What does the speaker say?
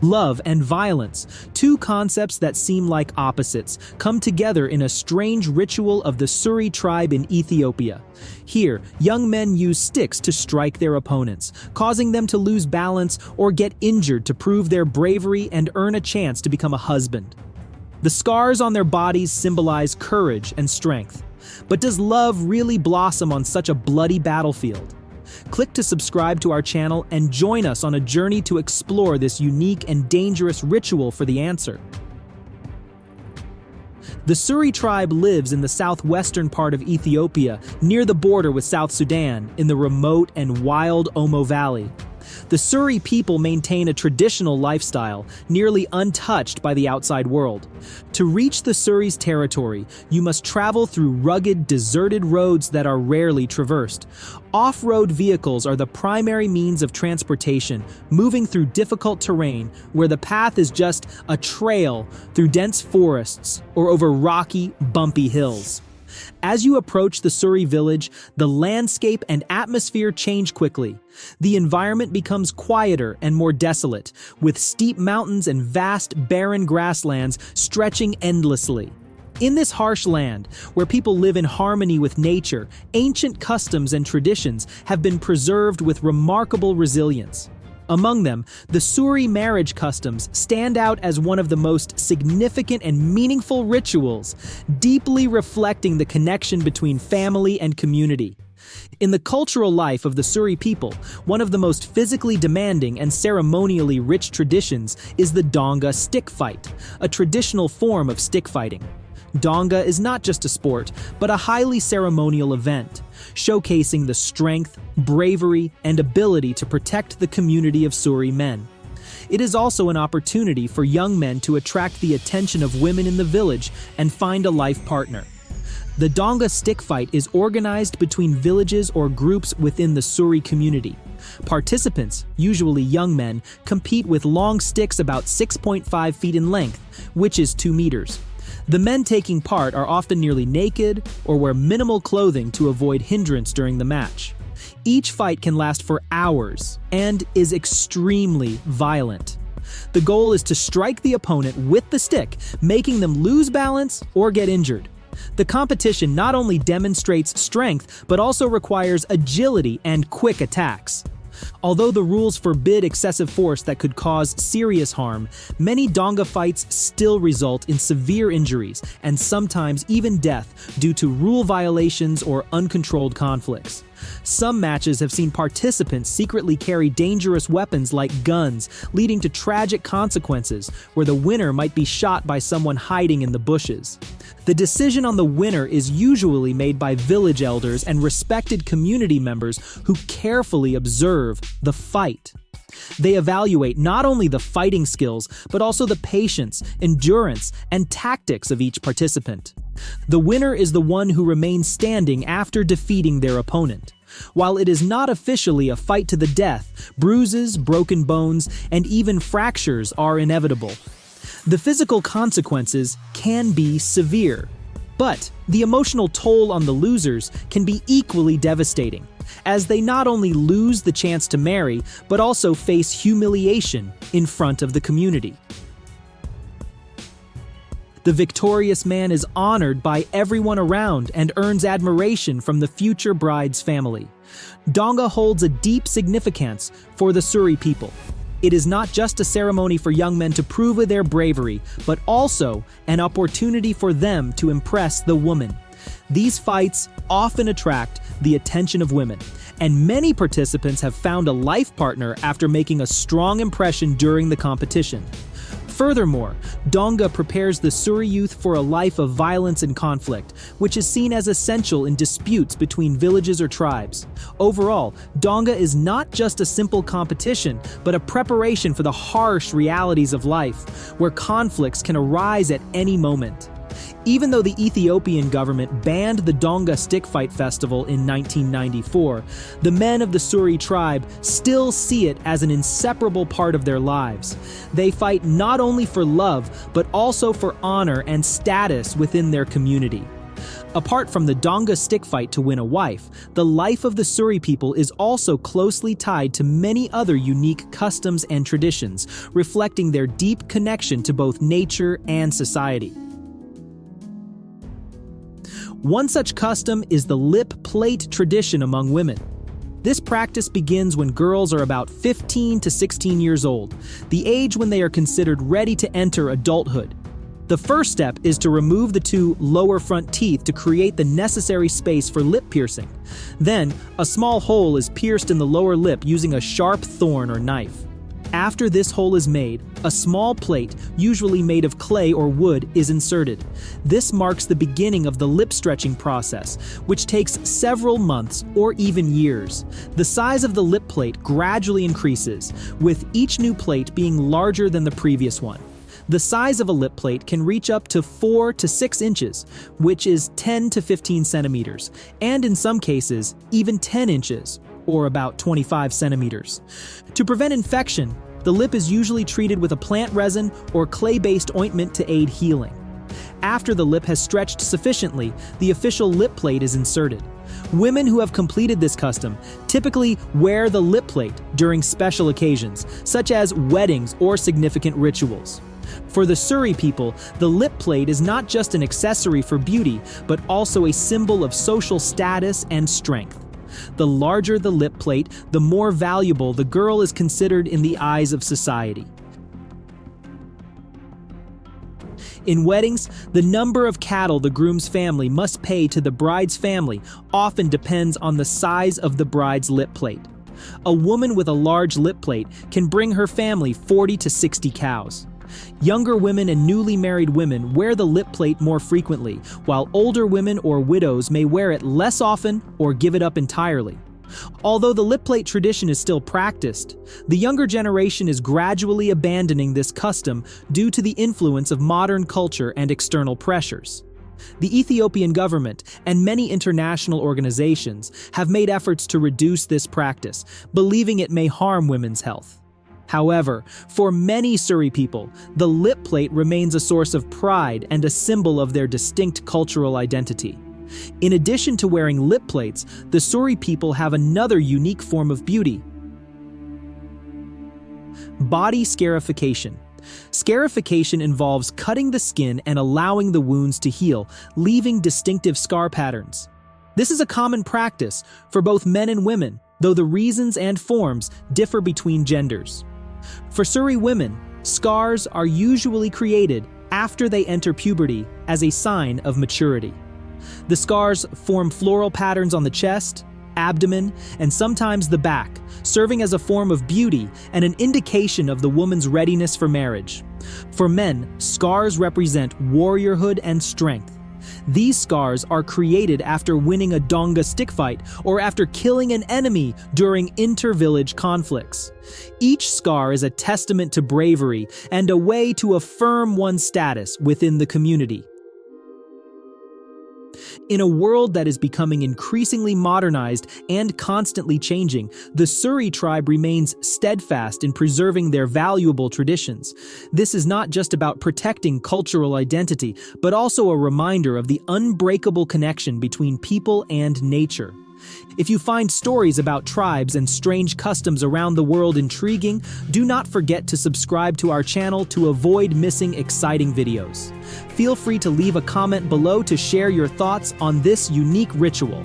Love and violence, two concepts that seem like opposites, come together in a strange ritual of the Suri tribe in Ethiopia. Here, young men use sticks to strike their opponents, causing them to lose balance or get injured to prove their bravery and earn a chance to become a husband. The scars on their bodies symbolize courage and strength. But does love really blossom on such a bloody battlefield? Click to subscribe to our channel and join us on a journey to explore this unique and dangerous ritual for the answer. The Suri tribe lives in the southwestern part of Ethiopia, near the border with South Sudan, in the remote and wild Omo Valley. The Suri people maintain a traditional lifestyle, nearly untouched by the outside world. To reach the Suri's territory, you must travel through rugged, deserted roads that are rarely traversed. Off-road vehicles are the primary means of transportation, moving through difficult terrain where the path is just a trail through dense forests or over rocky, bumpy hills. As you approach the Suri village, the landscape and atmosphere change quickly. The environment becomes quieter and more desolate, with steep mountains and vast, barren grasslands stretching endlessly. In this harsh land, where people live in harmony with nature, ancient customs and traditions have been preserved with remarkable resilience. Among them, the Suri marriage customs stand out as one of the most significant and meaningful rituals, deeply reflecting the connection between family and community. In the cultural life of the Suri people, one of the most physically demanding and ceremonially rich traditions is the Donga stick fight, a traditional form of stick fighting. Donga is not just a sport, but a highly ceremonial event, showcasing the strength, bravery, and ability to protect the community of Suri men. It is also an opportunity for young men to attract the attention of women in the village and find a life partner. The Donga stick fight is organized between villages or groups within the Suri community. Participants, usually young men, compete with long sticks about 6.5 feet in length, which is 2 meters. The men taking part are often nearly naked or wear minimal clothing to avoid hindrance during the match. Each fight can last for hours and is extremely violent. The goal is to strike the opponent with the stick, making them lose balance or get injured. The competition not only demonstrates strength, but also requires agility and quick attacks. Although the rules forbid excessive force that could cause serious harm, many Donga fights still result in severe injuries and sometimes even death due to rule violations or uncontrolled conflicts. Some matches have seen participants secretly carry dangerous weapons like guns, leading to tragic consequences where the winner might be shot by someone hiding in the bushes. The decision on the winner is usually made by village elders and respected community members who carefully observe the fight. They evaluate not only the fighting skills, but also the patience, endurance, and tactics of each participant. The winner is the one who remains standing after defeating their opponent. While it is not officially a fight to the death, bruises, broken bones, and even fractures are inevitable. The physical consequences can be severe, but the emotional toll on the losers can be equally devastating, as they not only lose the chance to marry, but also face humiliation in front of the community. The victorious man is honored by everyone around and earns admiration from the future bride's family. Donga holds a deep significance for the Suri people. It is not just a ceremony for young men to prove their bravery, but also an opportunity for them to impress the woman. These fights often attract the attention of women, and many participants have found a life partner after making a strong impression during the competition. Furthermore, Donga prepares the Suri youth for a life of violence and conflict, which is seen as essential in disputes between villages or tribes. Overall, Donga is not just a simple competition, but a preparation for the harsh realities of life, where conflicts can arise at any moment. Even though the Ethiopian government banned the Donga Stick Fight Festival in 1994, the men of the Suri tribe still see it as an inseparable part of their lives. They fight not only for love, but also for honor and status within their community. Apart from the Donga stick fight to win a wife, the life of the Suri people is also closely tied to many other unique customs and traditions, reflecting their deep connection to both nature and society. One such custom is the lip plate tradition among women. This practice begins when girls are about 15 to 16 years old, the age when they are considered ready to enter adulthood. The first step is to remove the two lower front teeth to create the necessary space for lip piercing. Then, a small hole is pierced in the lower lip using a sharp thorn or knife. After this hole is made, a small plate, usually made of clay or wood, is inserted. This marks the beginning of the lip stretching process, which takes several months or even years. The size of the lip plate gradually increases, with each new plate being larger than the previous one. The size of a lip plate can reach up to 4 to 6 inches, which is 10 to 15 centimeters, and in some cases, even 10 inches, or about 25 centimeters. To prevent infection, the lip is usually treated with a plant resin or clay-based ointment to aid healing. After the lip has stretched sufficiently, the official lip plate is inserted. Women who have completed this custom typically wear the lip plate during special occasions, such as weddings or significant rituals. For the Suri people, the lip plate is not just an accessory for beauty, but also a symbol of social status and strength. The larger the lip plate, the more valuable the girl is considered in the eyes of society. In weddings, the number of cattle the groom's family must pay to the bride's family often depends on the size of the bride's lip plate. A woman with a large lip plate can bring her family 40 to 60 cows. Younger women and newly married women wear the lip plate more frequently, while older women or widows may wear it less often or give it up entirely. Although the lip plate tradition is still practiced, the younger generation is gradually abandoning this custom due to the influence of modern culture and external pressures. The Ethiopian government and many international organizations have made efforts to reduce this practice, believing it may harm women's health. However, for many Suri people, the lip plate remains a source of pride and a symbol of their distinct cultural identity. In addition to wearing lip plates, the Suri people have another unique form of beauty: body scarification. Scarification involves cutting the skin and allowing the wounds to heal, leaving distinctive scar patterns. This is a common practice for both men and women, though the reasons and forms differ between genders. For Suri women, scars are usually created after they enter puberty as a sign of maturity. The scars form floral patterns on the chest, abdomen, and sometimes the back, serving as a form of beauty and an indication of the woman's readiness for marriage. For men, scars represent warriorhood and strength. These scars are created after winning a Donga stick fight or after killing an enemy during inter-village conflicts. Each scar is a testament to bravery and a way to affirm one's status within the community. In a world that is becoming increasingly modernized and constantly changing, the Suri tribe remains steadfast in preserving their valuable traditions. This is not just about protecting cultural identity, but also a reminder of the unbreakable connection between people and nature. If you find stories about tribes and strange customs around the world intriguing, do not forget to subscribe to our channel to avoid missing exciting videos. Feel free to leave a comment below to share your thoughts on this unique ritual.